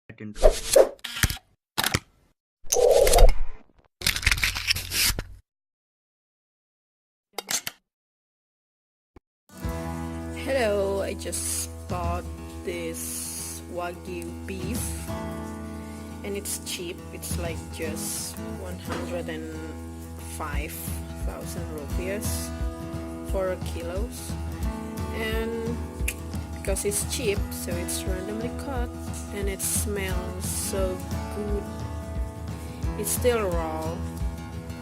Get into it. Hello, I just bought this Wagyu beef and it's cheap. It's like just 105,000 rupees for kilos, and because it's cheap, so it's randomly cut and it smells so good. It's still raw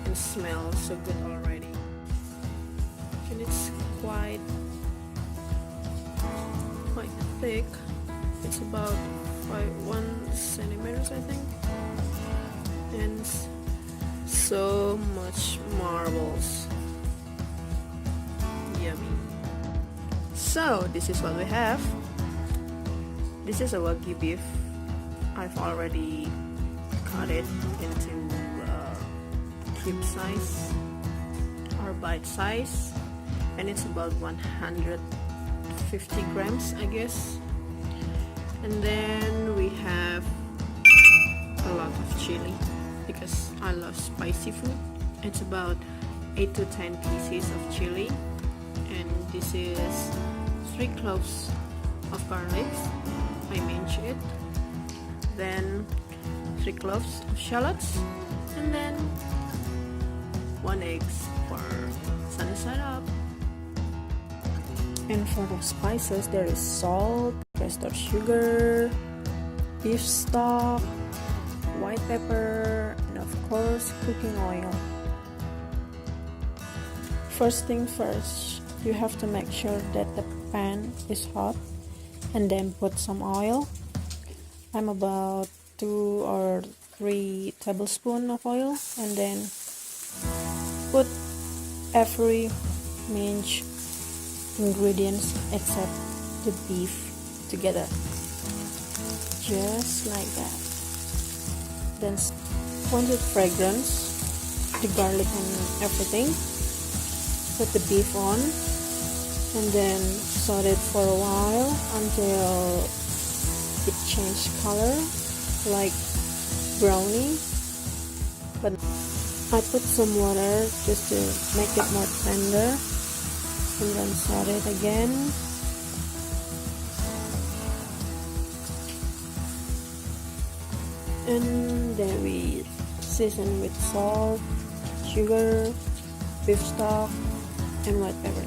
and smells so good already, and it's quite thick. It's about 1 centimeters, I think, and so much marbles. Yummy. So this is what we have. This is a Wagyu beef. I've already cut it into cube size or bite size, and it's about 150 grams, I guess. And then we have a lot of chili because I love spicy food. It's about 8 to 10 pieces of chili, and this is 3 cloves of garlic. I minced it. Then 3 cloves of shallots, and then 1 egg for sunny side up. And for the spices, there is salt, roasted sugar, beef stock, white pepper, and of course cooking oil. First thing first, you have to make sure that the pan is hot, and then put some oil. I'm about 2 or 3 tablespoons of oil, and then put every minced ingredients except the beef together, just like that. Then once it's fragrance, the garlic and everything, put the beef on, and then saute it for a while until it changed color like brownie. But I put some water just to make it more tender, and then saute it again. And then we season with salt, sugar, beef stock, and white pepper.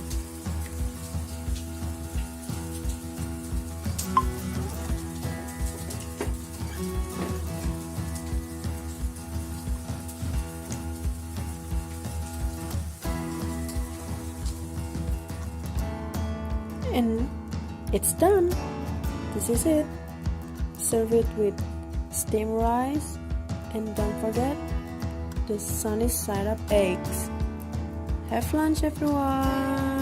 And it's done. This is it. Serve it with steamed rice, and don't forget the sunny side up eggs. Have lunch, everyone.